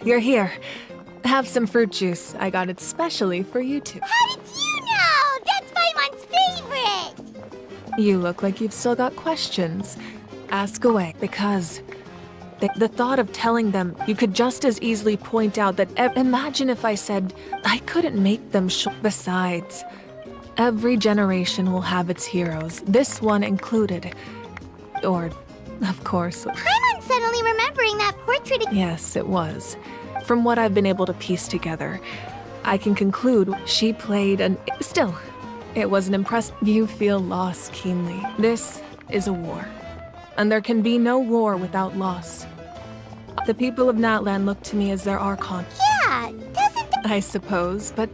You're here. Have some fruit juice. I got it specially for you two. How did you know? That's Paimon's favorite! You look like you've still got questions. Ask away, because the thought of telling them, you could just as easily point out that imagine if I said I couldn't make them Besides, every generation will have its heroes, this one included. Or, of course... Paimon's suddenly remembering that portrait... Yes, it was. From what I've been able to piece together, I can conclude she played an... Still, it was an impressive... You feel loss keenly. This is a war. And there can be no war without loss. The people of Natlan look to me as their Archon. Yeah, doesn't... I suppose, but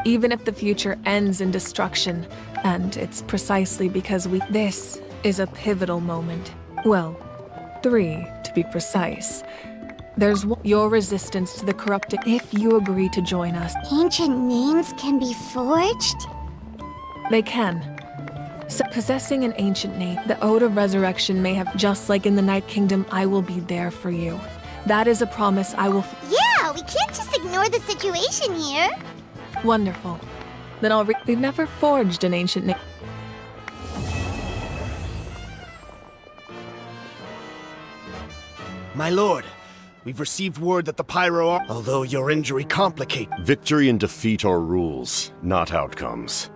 even if the future ends in destruction, and it's precisely because this is a pivotal moment. Well, 3, to be precise. There's your resistance to the corrupted if you agree to join us. Ancient names can be forged? They can. So possessing an ancient name, the Ode of Resurrection may have, just like in the Night Kingdom, I will be there for you. That is a promise I will... Yeah, we can't just ignore the situation here. Wonderful. Then we've never forged an ancient name. My lord, we've received word that the Pyro... Although your injury complicates... Victory and defeat are rules, not outcomes.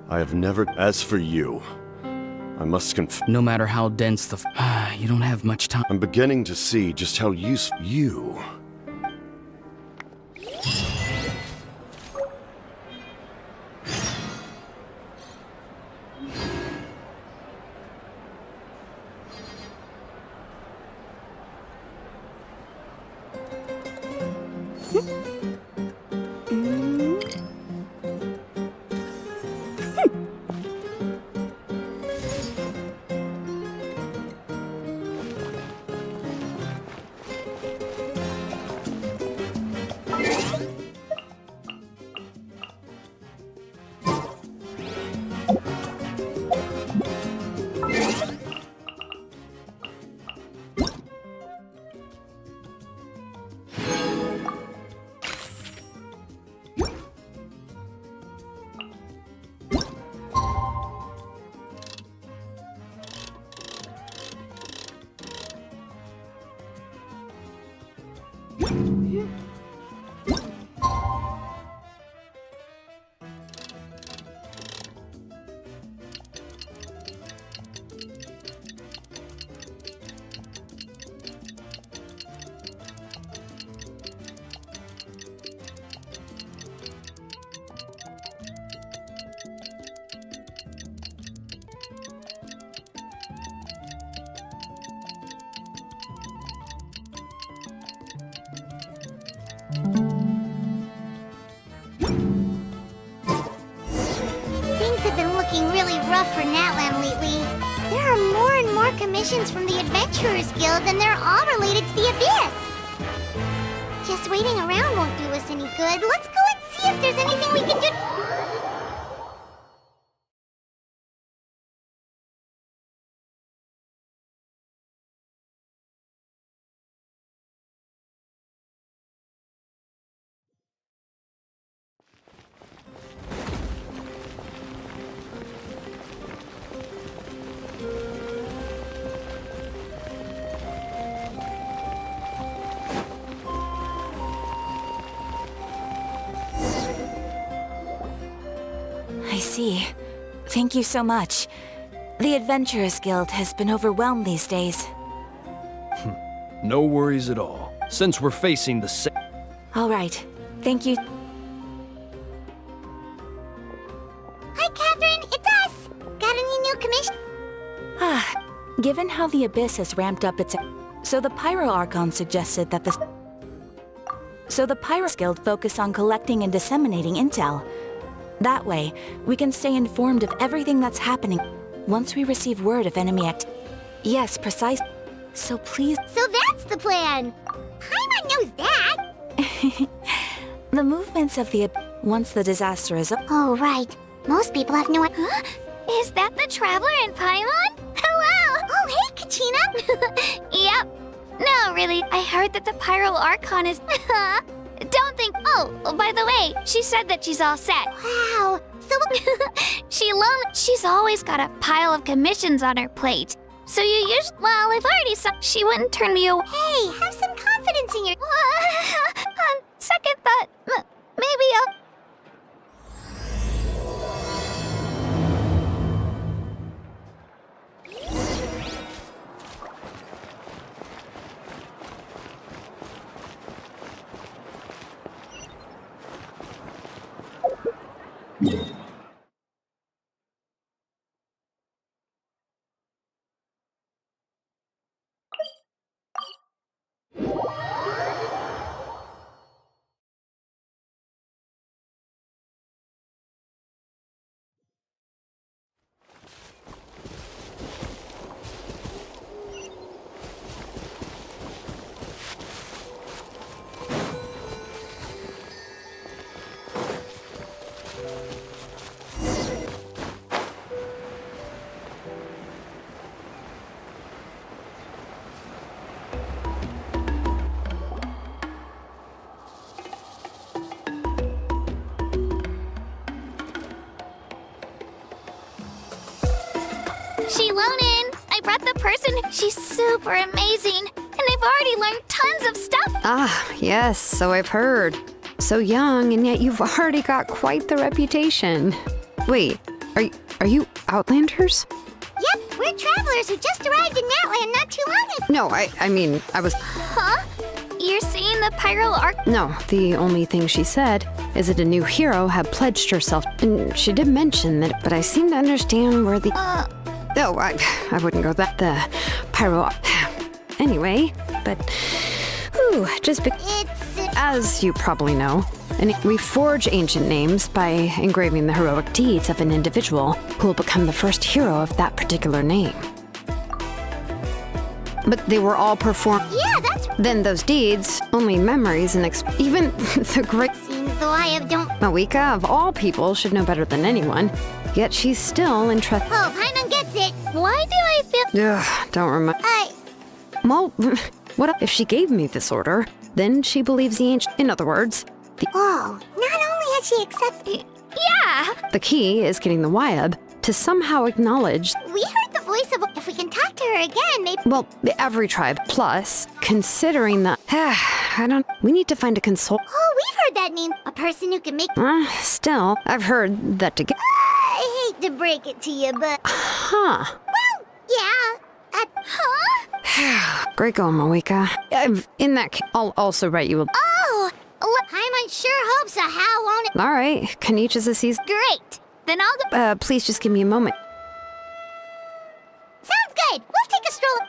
I have never... As for you, I must No matter how dense the... you don't have much time. I'm beginning to see just how useful you... Things have been looking really rough for Natlan lately. There are more and more commissions from the Adventurers Guild, and they're all related to the Abyss. Just waiting around won't do us any good. Let's go and see if there's anything we can do. I see. Thank you so much. The Adventurers Guild has been overwhelmed these days. No worries at all, since we're facing the same... All right. Thank you. Hi, Catherine. It's us. Got any new commission? Given how the Abyss has ramped up its... So the Pyro Archon suggested that the Pyro Guild focus on collecting and disseminating intel. That way, we can stay informed of everything that's happening once we receive word of enemy Yes, precise. So please... So that's the plan. Paimon knows that. The movements of the... Once the disaster is... Oh, right. Most people have no... Huh? Is that the Traveler and Paimon? Hello! Oh, hey, Kachina! Yep. No, really. I heard that the Pyro Archon is... Don't think... Oh, by the way, she said that she's all set. Wow. So... She's always got a pile of commissions on her plate. So you usually... Well, I've already saw... She wouldn't turn me away. Hey, have some confidence in your... On second thought, maybe I'll... Shilonin, I brought the person. She's super amazing, and they've already learned tons of stuff. Ah, yes, so I've heard. So young, and yet you've already got quite the reputation. Wait, are you Outlanders? Yep, we're travelers who just arrived in Natland not too long ago. No, I mean, I was... Huh? You're seeing the Pyro Arc... No, the only thing she said is that a new hero had pledged herself. And she did mention that, but I seem to understand where the... No, I wouldn't go that. The Pyro... Anyway, but... Whew, as you probably know, and we forge ancient names by engraving the heroic deeds of an individual who will become the first hero of that particular name. But they were all performed. Yeah, that's... Then those deeds, only memories and even the great... Seems though I don't... Mawika, of all people, should know better than anyone. Yet she's still interested. Oh, Paimon gets it. Why do I feel... Ugh, don't remember. Well, what if she gave me this order? Then she believes the ancient... In other words, Oh, not only has she accepted... Yeah! the key is getting the Wyab to somehow acknowledge... We heard the voice of... If we can talk to her again, maybe... Well, every tribe. Plus, considering that... I don't... We need to find a consult... Oh, we've heard that name. A person who can make... Still, I've heard that to get... I hate to break it to you, but... Huh. Well, yeah. Huh? Great going, Mawika. In that case, I'll also write you a... Oh! Paimon sure hopes so. How won't it... All right, Kanichi's a season... Great. Then I'll go... Please just give me a moment. Sounds good. We'll take a stroll...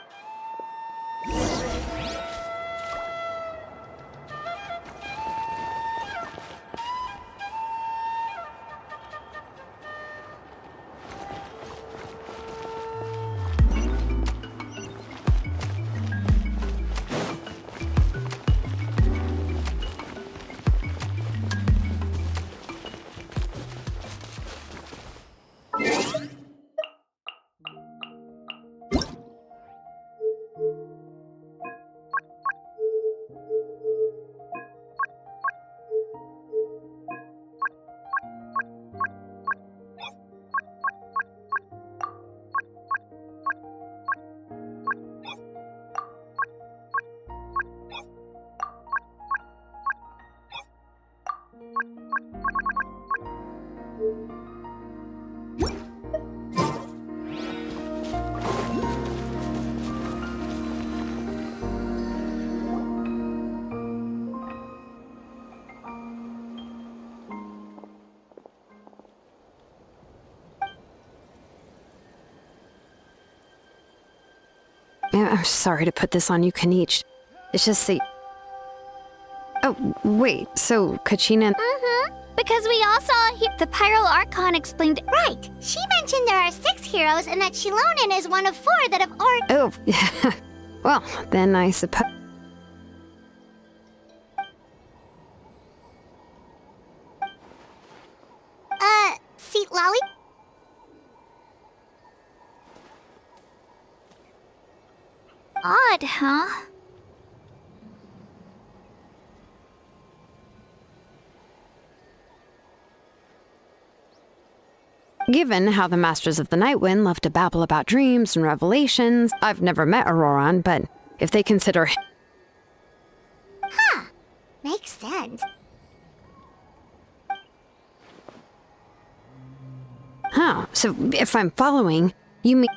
I'm sorry to put this on you, Kanich. It's just that... Oh, wait, so Kachina... Because we all saw the Pyro Archon explained... Right. She mentioned there are 6 heroes and that Shilonin is one of 4 that have already... Oh, well, then I suppose... See, Lolly? Odd, huh? Given how the Masters of the Night Wind love to babble about dreams and revelations, I've never met Auroran, but if they consider... Makes sense. Oh, so if I'm following, you mean...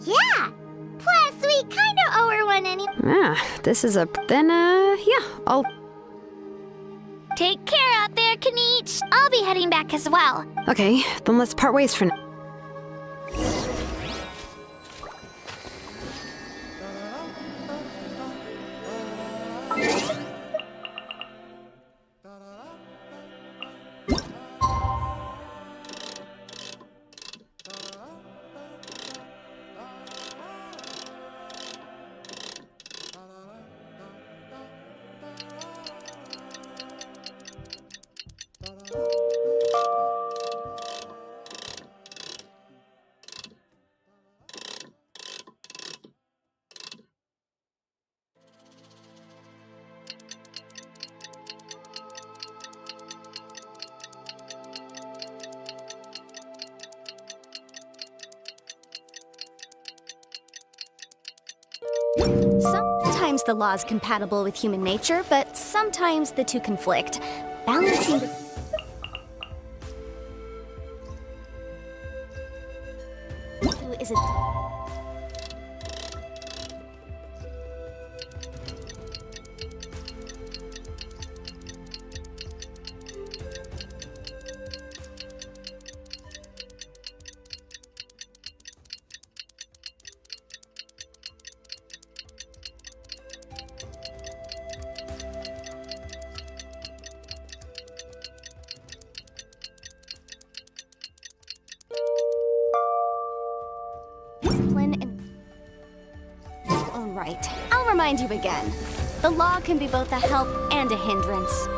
Yeah! Plus, we kinda owe her one anyway. This is a... Then, yeah, I'll... Take care out there, Kanich. I'll be heading back as well. Okay, then let's part ways for now. Sometimes the law's compatible with human nature, but sometimes the two conflict. Balancing the... is it... discipline and... All right, I'll remind you again. The law can be both a help and a hindrance.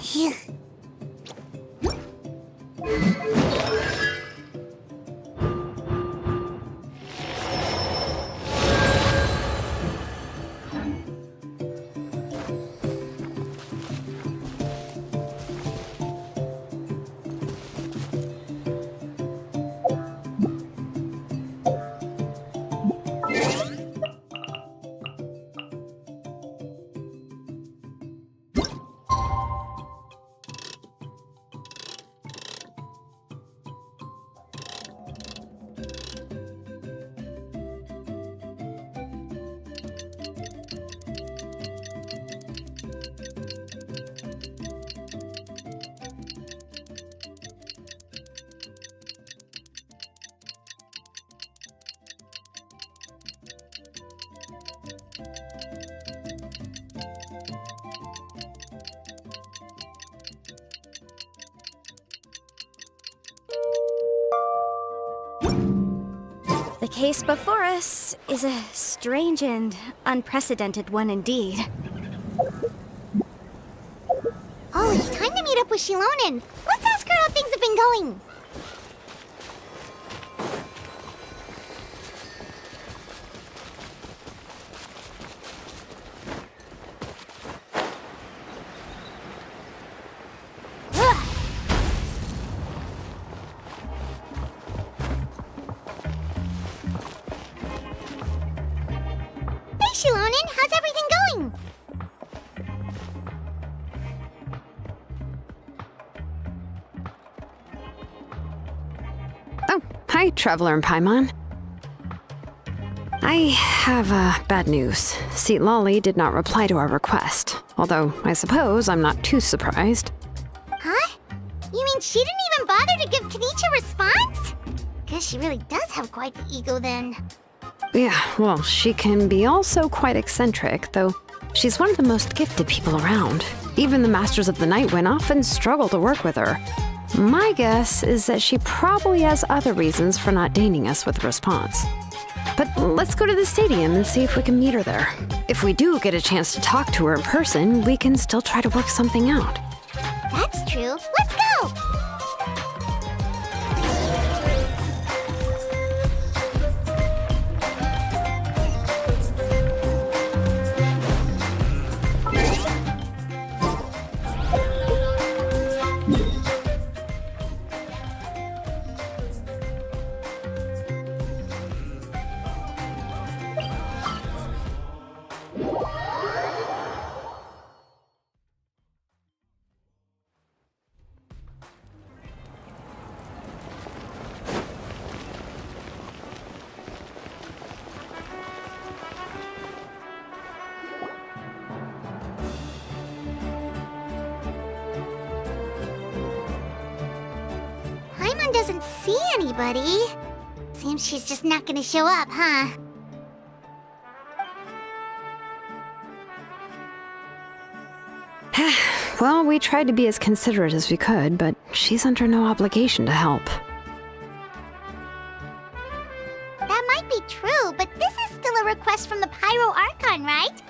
Phew. case before us is a strange and unprecedented one indeed. Oh, it's time to meet up with Shilonen. Let's ask her how things have been going. Hey, Shilonen, how's everything going? Oh, hi, Traveler and Paimon. I have bad news. Lolly did not reply to our request, although I suppose I'm not too surprised. Huh? You mean she didn't even bother to give Kenichi a response? Guess she really does have quite the ego then. Yeah, well, she can be also quite eccentric, though she's one of the most gifted people around. Even the Masters of the Nightwind often struggle to work with her. My guess is that she probably has other reasons for not deigning us with a response. But let's go to the stadium and see if we can meet her there. If we do get a chance to talk to her in person, we can still try to work something out. That's true. Let's go! Paimon doesn't see anybody. Seems she's just not gonna show up, huh? Well, we tried to be as considerate as we could, but she's under no obligation to help. That might be true, but this is still a request from the Pyro Archon, right?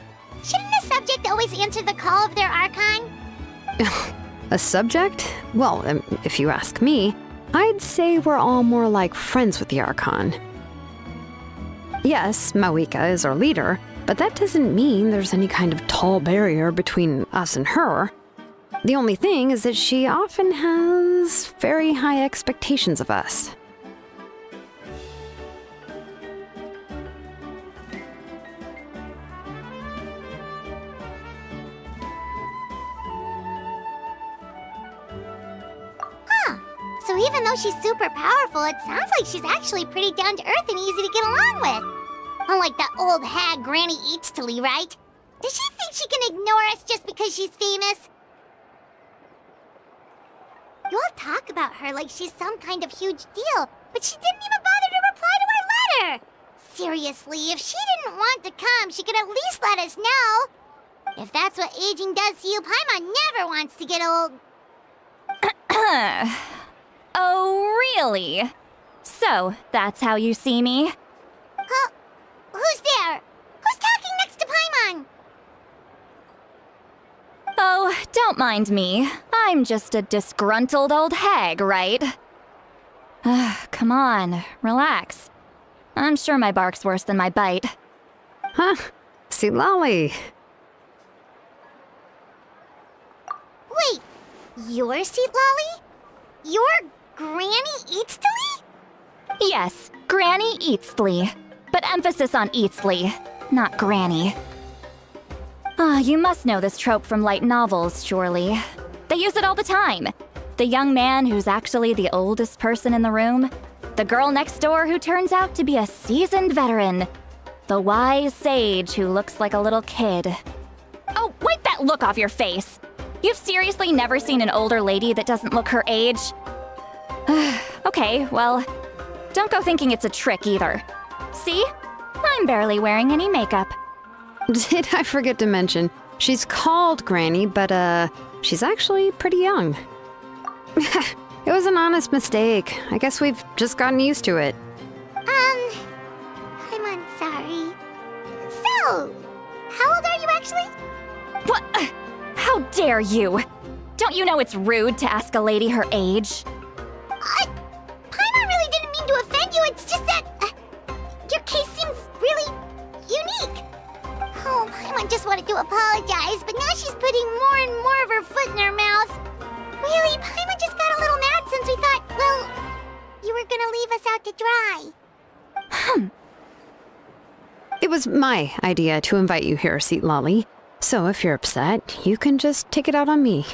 Shouldn't the subject always answer the call of their Archon? A subject? Well, if you ask me, I'd say we're all more like friends with the Archon. Yes, Mawika is our leader, but that doesn't mean there's any kind of tall barrier between us and her. The only thing is that she often has very high expectations of us. So even though she's super powerful, it sounds like she's actually pretty down to earth and easy to get along with. Unlike that old hag Granny Eatstily, right? Does she think she can ignore us just because she's famous? You all talk about her like she's some kind of huge deal, but she didn't even bother to reply to our letter! Seriously, if she didn't want to come, she could at least let us know. If that's what aging does to you, Paimon never wants to get old. Oh, really? So, that's how you see me? Huh? Who's there? Who's talking next to Paimon? Oh, don't mind me. I'm just a disgruntled old hag, right? Come on, relax. I'm sure my bark's worse than my bite. Huh? See, Lolly. Wait, you're Seat Lolly? You're Granny Eatstily? Yes, Granny Eatstly. But emphasis on Eatsley, not Granny. You must know this trope from light novels, surely. They use it all the time. The young man who's actually the oldest person in the room. The girl next door who turns out to be a seasoned veteran. The wise sage who looks like a little kid. Oh, wipe that look off your face! You've seriously never seen an older lady that doesn't look her age? Okay, well, don't go thinking it's a trick either. See? I'm barely wearing any makeup. Did I forget to mention, she's called Granny, but she's actually pretty young. It was an honest mistake. I guess we've just gotten used to it. How old are you actually? What? How dare you? Don't you know it's rude to ask a lady her age? Paimon really didn't mean to offend you, it's just that... your case seems really unique. Oh, Paimon just wanted to apologize, but now she's putting more and more of her foot in her mouth. Really, Paimon just got a little mad since we thought, well, you were gonna leave us out to dry. It was my idea to invite you here, Seat Lolly. So if you're upset, you can just take it out on me.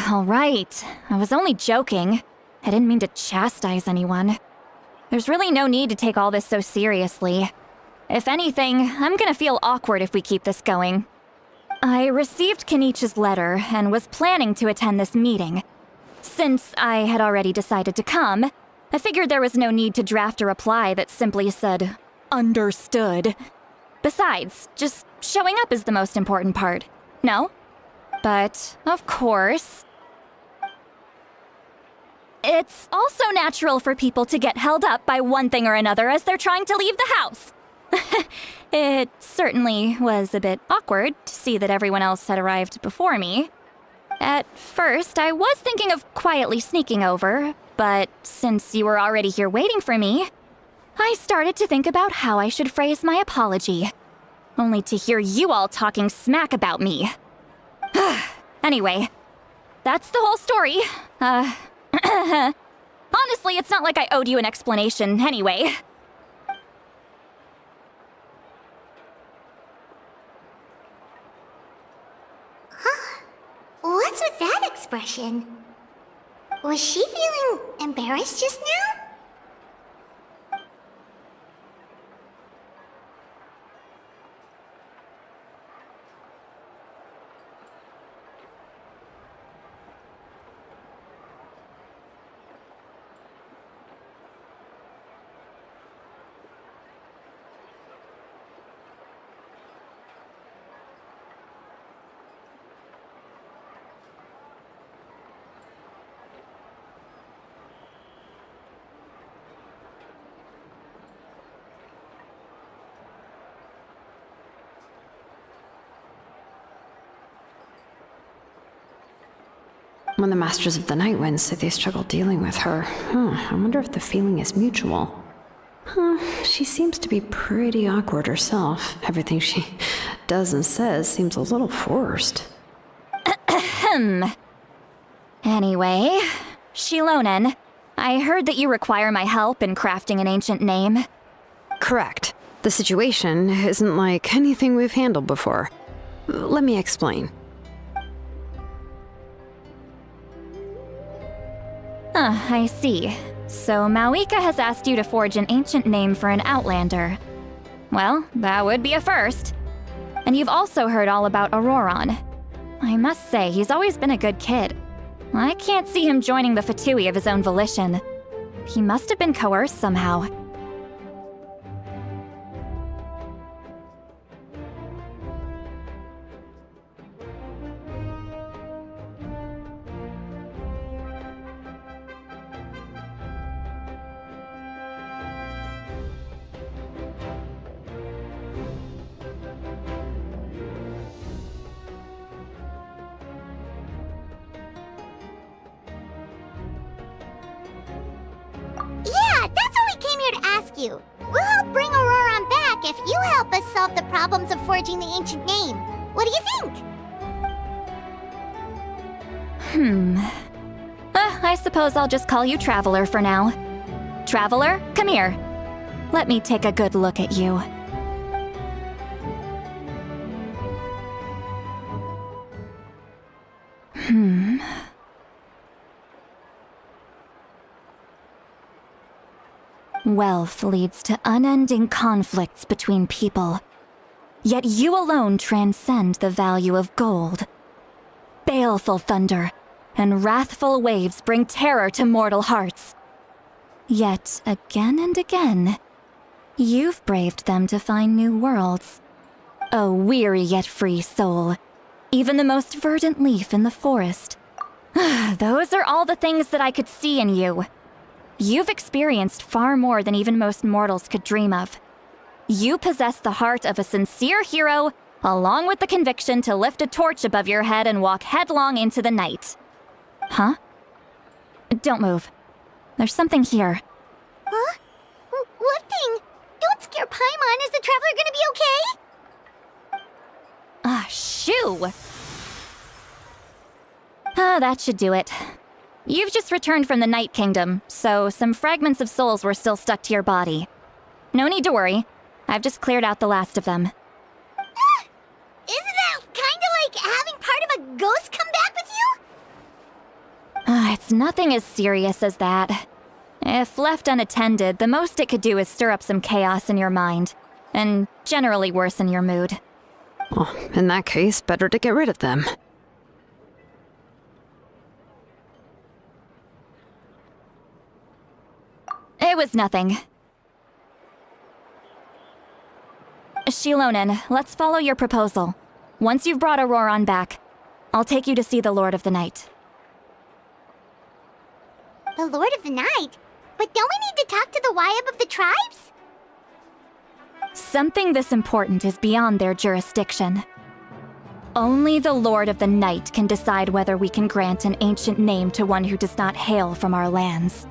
All right. I was only joking. I didn't mean to chastise anyone. There's really no need to take all this so seriously. If anything, I'm gonna feel awkward if we keep this going. I received Kenichi's letter and was planning to attend this meeting. Since I had already decided to come, I figured there was no need to draft a reply that simply said, "Understood." Besides, just showing up is the most important part. No? But, of course... It's also natural for people to get held up by one thing or another as they're trying to leave the house. It certainly was a bit awkward to see that everyone else had arrived before me. At first, I was thinking of quietly sneaking over, but since you were already here waiting for me, I started to think about how I should phrase my apology. Only to hear you all talking smack about me. Anyway, that's the whole story. Honestly, it's not like I owed you an explanation anyway. What's with that expression? Was she feeling embarrassed just now? When the Masters of the Night Wind say they struggle dealing with her, I wonder if the feeling is mutual. She seems to be pretty awkward herself. Everything she does and says seems a little forced. Anyway, Shilonen, I heard that you require my help in crafting an ancient name. Correct. The situation isn't like anything we've handled before. Let me explain. I see. So Mauika has asked you to forge an ancient name for an Outlander. Well, that would be a first. And you've also heard all about Auroron. I must say, he's always been a good kid. I can't see him joining the Fatui of his own volition. He must have been coerced somehow. Yeah, that's what we came here to ask you. We'll help bring Auroron back if you help us solve the problems of forging the ancient name. What do you think? I suppose I'll just call you Traveler for now. Traveler, come here. Let me take a good look at you. Wealth leads to unending conflicts between people. Yet you alone transcend the value of gold. Baleful thunder and wrathful waves bring terror to mortal hearts. Yet again and again, you've braved them to find new worlds. A weary yet free soul, even the most verdant leaf in the forest. Those are all the things that I could see in you. You've experienced far more than even most mortals could dream of. You possess the heart of a sincere hero, along with the conviction to lift a torch above your head and walk headlong into the night. Huh? Don't move. There's something here. Huh? What thing? Don't scare Paimon. Is the traveler gonna be okay? Shoo! That should do it. You've just returned from the Night Kingdom, so some fragments of souls were still stuck to your body. No need to worry. I've just cleared out the last of them. Isn't that kinda like having part of a ghost come back with you? It's nothing as serious as that. If left unattended, the most it could do is stir up some chaos in your mind, and generally worsen your mood. Well, in that case, better to get rid of them. It was nothing. Shilonen, let's follow your proposal. Once you've brought Auroron back, I'll take you to see the Lord of the Night. The Lord of the Night? But don't we need to talk to the Wyab of the tribes? Something this important is beyond their jurisdiction. Only the Lord of the Night can decide whether we can grant an ancient name to one who does not hail from our lands.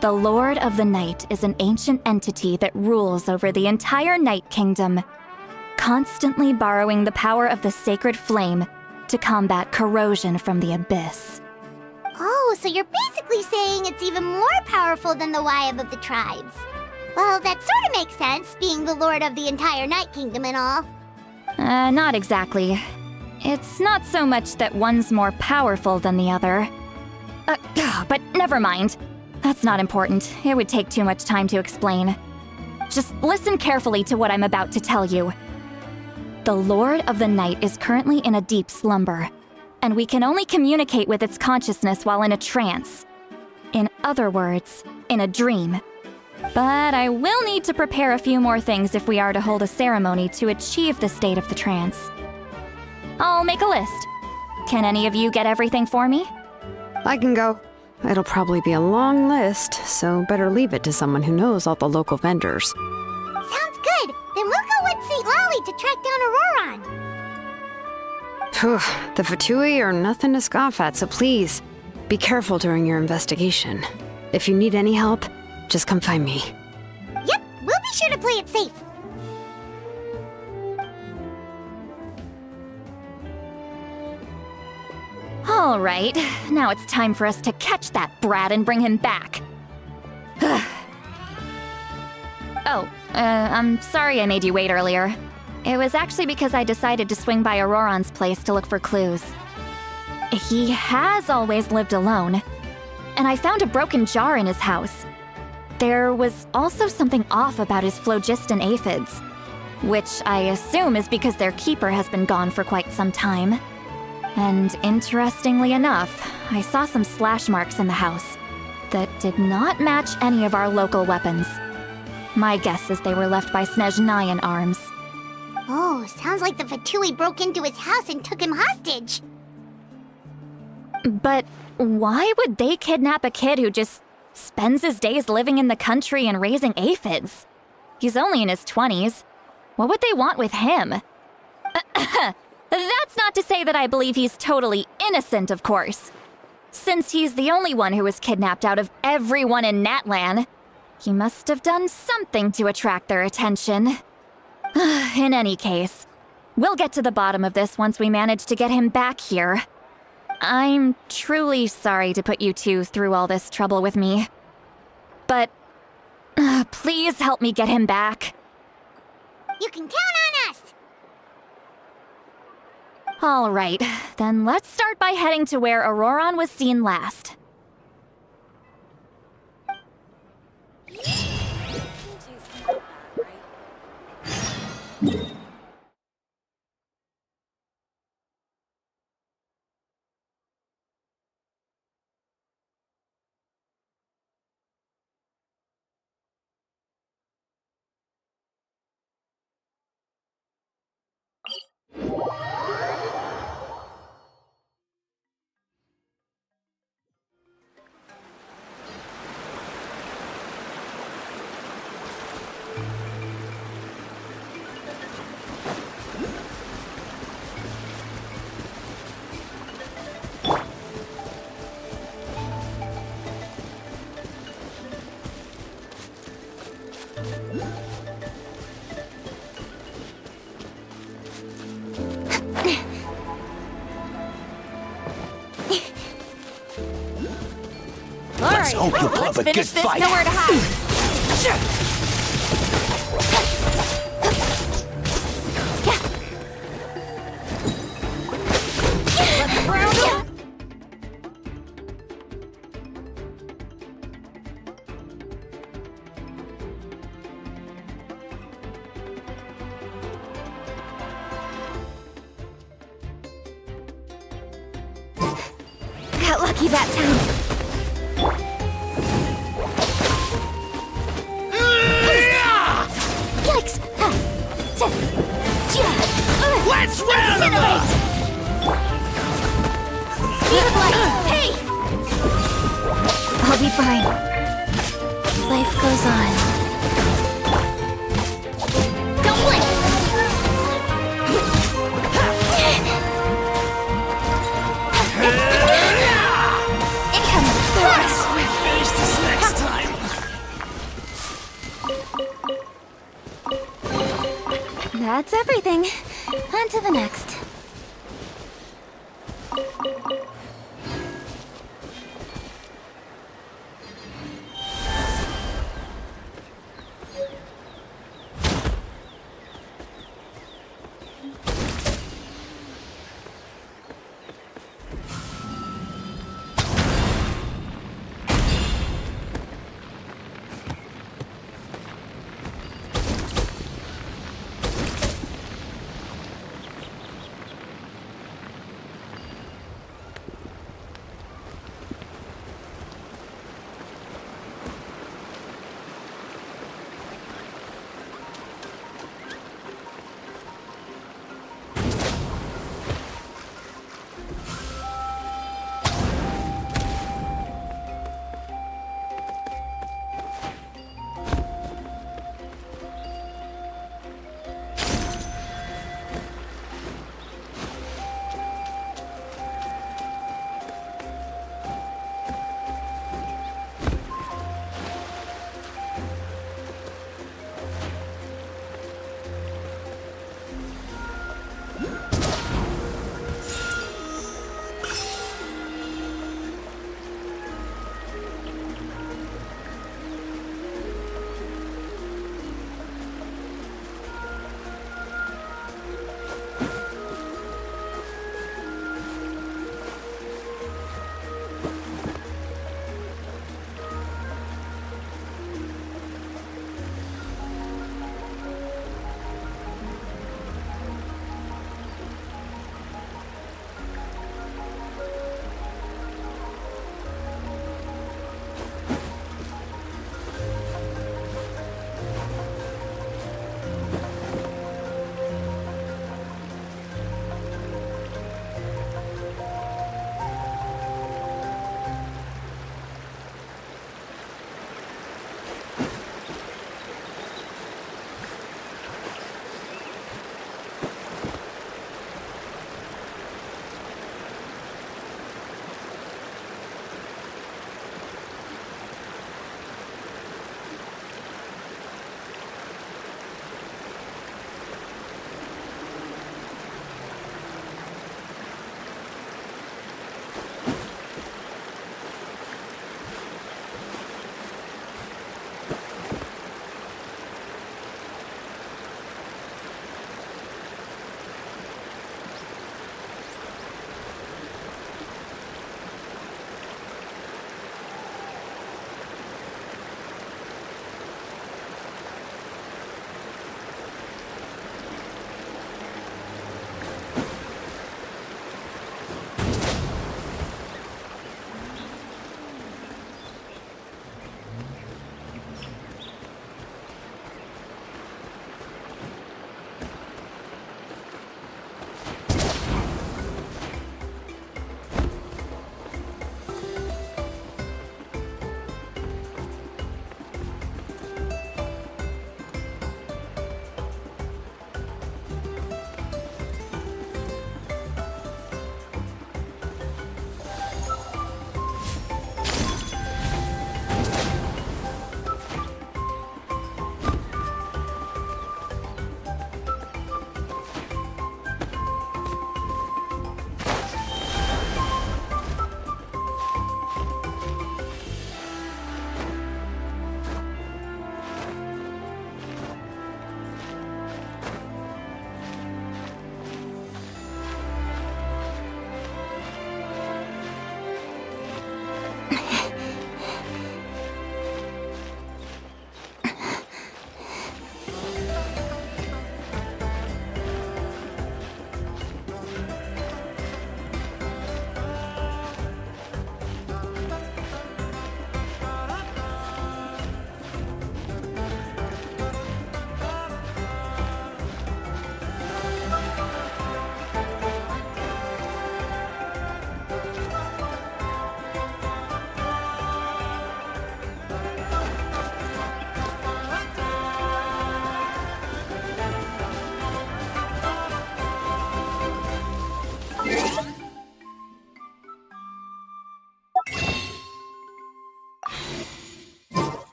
The Lord of the Night is an ancient entity that rules over the entire Night Kingdom, constantly borrowing the power of the sacred flame to combat corrosion from the abyss. Oh, so you're basically saying it's even more powerful than the Wyab of the tribes. Well, that sort of makes sense, being the lord of the entire Night Kingdom and all. Not exactly. It's not so much that one's more powerful than the other. But never mind. That's not important. It would take too much time to explain. Just listen carefully to what I'm about to tell you. The Lord of the Night is currently in a deep slumber, and we can only communicate with its consciousness while in a trance. In other words, in a dream. But I will need to prepare a few more things if we are to hold a ceremony to achieve the state of the trance. I'll make a list. Can any of you get everything for me? I can go. It'll probably be a long list, so better leave it to someone who knows all the local vendors. Sounds good. Then we'll go with St. Lolly to track down Auroron. Phew, the Fatui are nothing to scoff at, so please, be careful during your investigation. If you need any help, just come find me. Yep, we'll be sure to play it safe. All right, now it's time for us to catch that brat and bring him back. I'm sorry I made you wait earlier. It was actually because I decided to swing by Auroron's place to look for clues. He has always lived alone, and I found a broken jar in his house. There was also something off about his phlogiston aphids, which I assume is because their keeper has been gone for quite some time. And interestingly enough, I saw some slash marks in the house that did not match any of our local weapons. My guess is they were left by Snezhnayan arms. Oh, sounds like the Fatui broke into his house and took him hostage. But why would they kidnap a kid who just spends his days living in the country and raising aphids? He's only in his 20s. What would they want with him? That's not to say that I believe he's totally innocent, of course. Since he's the only one who was kidnapped out of everyone in Natlan, he must have done something to attract their attention. In any case, we'll get to the bottom of this once we manage to get him back here. I'm truly sorry to put you two through all this trouble with me. But please help me get him back. You can count on us! All right, then let's start by heading to where Auroron was seen last. just hope you put up a good Finish this, fight. nowhere to hide. Let's ground him. Got lucky that time. Yikes! Let's round Speed of light! Hey! I'll be fine. Life goes on. Don't blink! Incoming. finish this next time. That's everything. On to the next.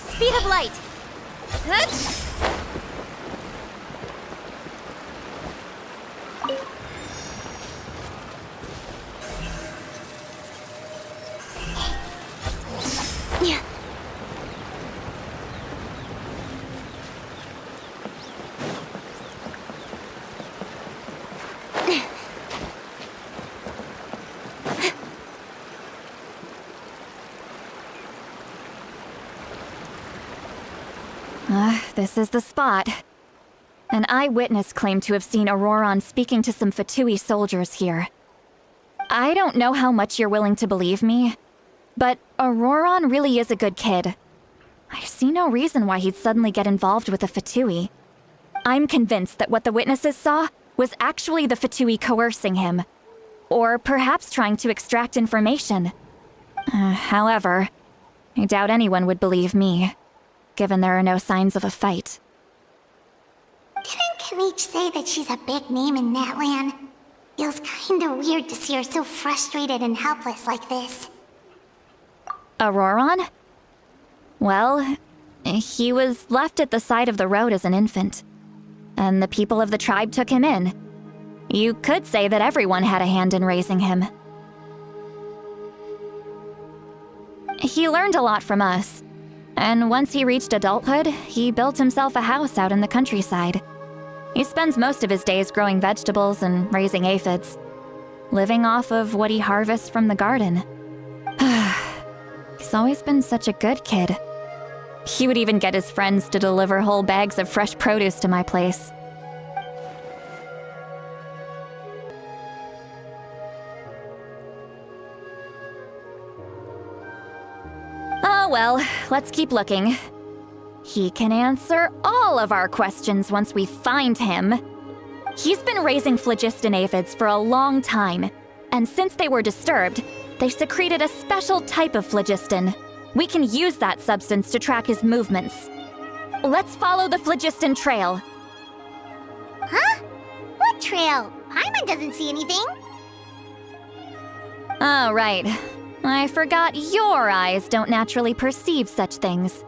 Speed of light. Huh? Yeah. This is the spot. An eyewitness claimed to have seen Auroron speaking to some Fatui soldiers here. I don't know how much you're willing to believe me, but Auroron really is a good kid. I see no reason why he'd suddenly get involved with a Fatui. I'm convinced that what the witnesses saw was actually the Fatui coercing him, or perhaps trying to extract information. However, I doubt anyone would believe me, given there are no signs of a fight. Didn't Kanich say that she's a big name in Natlan? Feels kinda weird to see her so frustrated and helpless like this. Auroron? Well, he was left at the side of the road as an infant, and the people of the tribe took him in. You could say that everyone had a hand in raising him. He learned a lot from us, and once he reached adulthood, he built himself a house out in the countryside. He spends most of his days growing vegetables and raising aphids, living off of what he harvests from the garden. He's always been such a good kid. He would even get his friends to deliver whole bags of fresh produce to my place. Oh well, let's keep looking. He can answer all of our questions once we find him. He's been raising phlogiston aphids for a long time, and since they were disturbed, they secreted a special type of phlogiston. We can use that substance to track his movements. Let's follow the phlogiston trail. Huh? What trail? Paimon doesn't see anything. Oh, right. I forgot your eyes don't naturally perceive such things.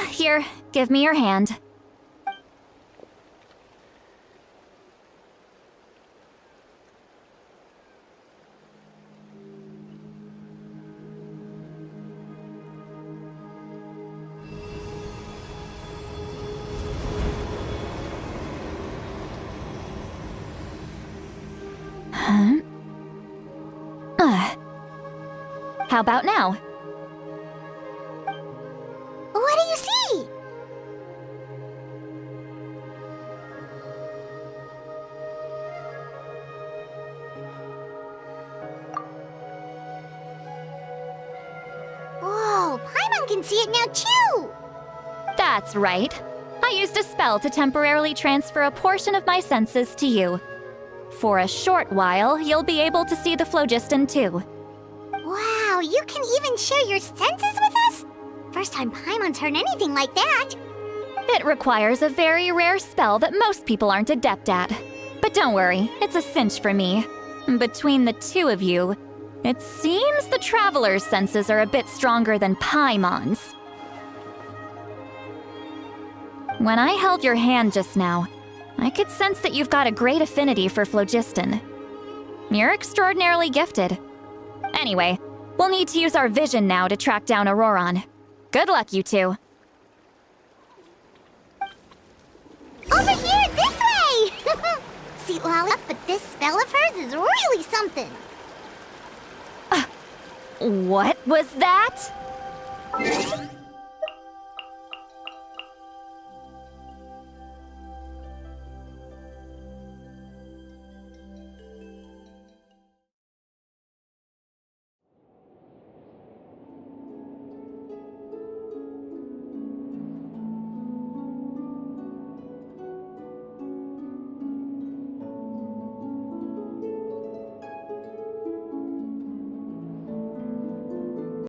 Here, give me your hand. Huh? How about now? What do you see? Whoa, Paimon can see it now too! That's right. I used a spell to temporarily transfer a portion of my senses to you. For a short while, you'll be able to see the phlogiston too. Wow, you can even share your senses with us? First time Paimon's heard anything like that. It requires a very rare spell that most people aren't adept at. But don't worry, it's a cinch for me. Between the two of you, it seems the Traveler's senses are a bit stronger than Paimon's. When I held your hand just now, I could sense that you've got a great affinity for phlogiston. You're extraordinarily gifted. Anyway, we'll need to use our vision now to track down Auroron. Good luck, you two. Over here, this way! See, Lolly, but this spell of hers is really something. What was that?